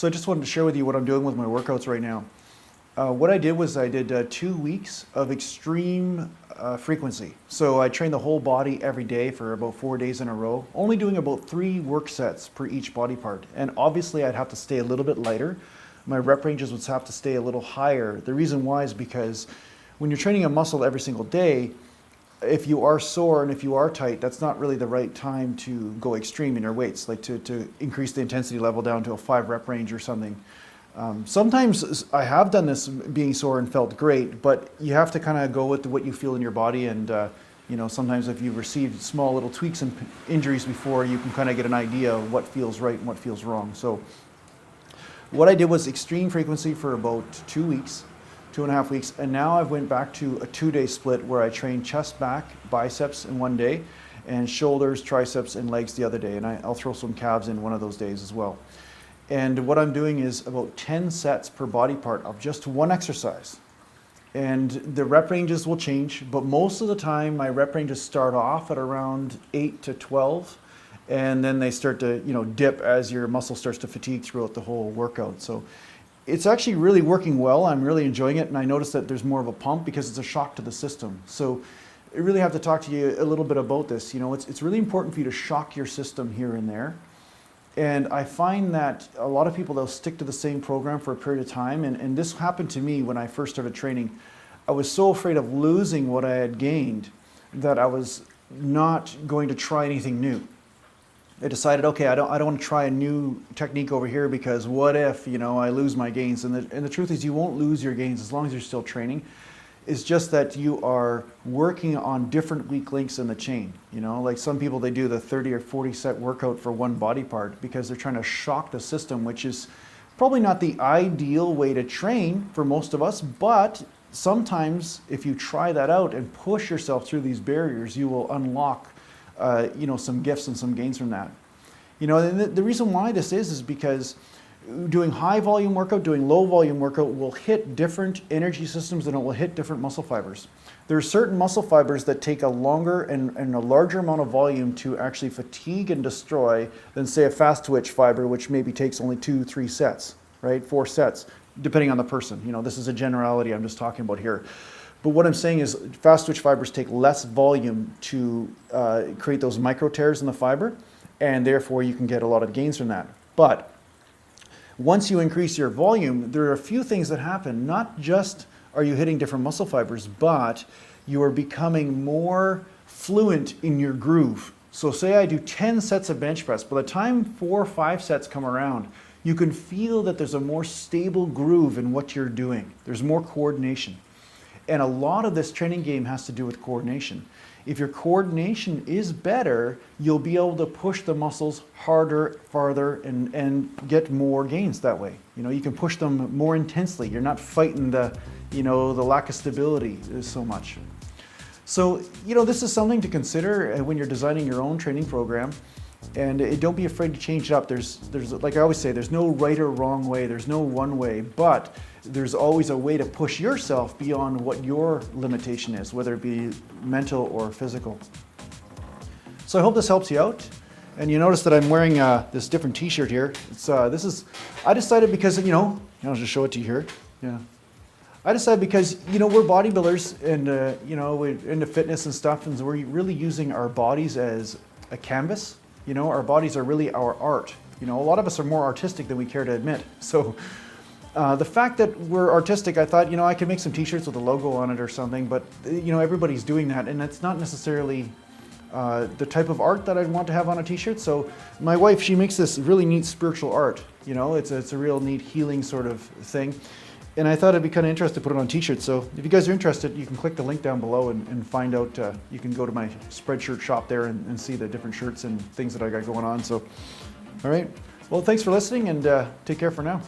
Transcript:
So I just wanted to share with you what I'm doing with my workouts right now. What I did was I did 2 weeks of extreme frequency. So I trained the whole body every day for about 4 days in a row, only doing about 3 work sets per each body part. And obviously I'd have to stay a little bit lighter. My rep ranges would have to stay a little higher. The reason why is because when you're training a muscle every single day, if you are sore and if you are tight, that's not really the right time to go extreme in your weights, like to increase the intensity level down to a 5 rep range or something. Sometimes I have done this being sore and felt great, but you have to kind of go with what you feel in your body, and you know, sometimes if you've received small little tweaks and injuries before, you can kind of get an idea of what feels right and what feels wrong. So what I did was extreme frequency for about 2 weeks. 2.5 weeks, and now I've went back to a 2-day split where I train chest, back, biceps in one day, and shoulders, triceps, and legs the other day, and I'll throw some calves in one of those days as well. And what I'm doing is about 10 sets per body part of just one exercise. And the rep ranges will change, but most of the time my rep ranges start off at around 8 to 12, and then they start to, you know, dip as your muscle starts to fatigue throughout the whole workout. So it's actually really working well. I'm really enjoying it, and I noticed that there's more of a pump because it's a shock to the system. So I really have to talk to you a little bit about this. You know, it's really important for you to shock your system here and there. And I find that a lot of people, they'll stick to the same program for a period of time, and this happened to me when I first started training. I was so afraid of losing what I had gained that I was not going to try anything new. I decided, okay, I don't want to try a new technique over here because what if, you know, I lose my gains? And the truth is you won't lose your gains as long as you're still training. It's just that you are working on different weak links in the chain. You know, like some people, they do the 30 or 40 set workout for one body part because they're trying to shock the system, which is probably not the ideal way to train for most of us, but sometimes if you try that out and push yourself through these barriers, you will unlock you know, some gifts and some gains from that. You know, and the reason why this is because doing high volume workout, doing low volume workout will hit different energy systems, and it will hit different muscle fibers. There are certain muscle fibers that take a longer and a larger amount of volume to actually fatigue and destroy than, say, a fast twitch fiber, which maybe takes only 2-3 sets, right? 4 sets, depending on the person. You know, this is a generality I'm just talking about here. But what I'm saying is fast twitch fibers take less volume to create those micro tears in the fiber, and therefore you can get a lot of gains from that. But once you increase your volume, there are a few things that happen. Not just are you hitting different muscle fibers, but you are becoming more fluent in your groove. So say I do 10 sets of bench press. By the time 4 or 5 sets come around, you can feel that there's a more stable groove in what you're doing. There's more coordination. And a lot of this training game has to do with coordination. If your coordination is better, you'll be able to push the muscles harder, farther, and get more gains that way. You know, you can push them more intensely. You're not fighting the, you know, the lack of stability so much. So, you know, this is something to consider when you're designing your own training program. And don't be afraid to change it up. There's like I always say, there's no right or wrong way. There's no one way, but there's always a way to push yourself beyond what your limitation is, whether it be mental or physical. So I hope this helps you out. And you notice that I'm wearing this different t-shirt here. I decided because, you know, I'll just show it to you here. Yeah. I decided because, you know, we're bodybuilders and, you know, we're into fitness and stuff, and so we're really using our bodies as a canvas. You know, our bodies are really our art. You know, a lot of us are more artistic than we care to admit. So the fact that we're artistic, I thought, you know, I could make some t-shirts with a logo on it or something, but, you know, everybody's doing that, and it's not necessarily the type of art that I'd want to have on a t-shirt. So my wife, she makes this really neat spiritual art. You know, it's a real neat healing sort of thing. And I thought it'd be kind of interesting to put it on t-shirts. So if you guys are interested, you can click the link down below and find out, you can go to my Spreadshirt shop there and see the different shirts and things that I got going on. So, all right. Well, thanks for listening, and take care for now.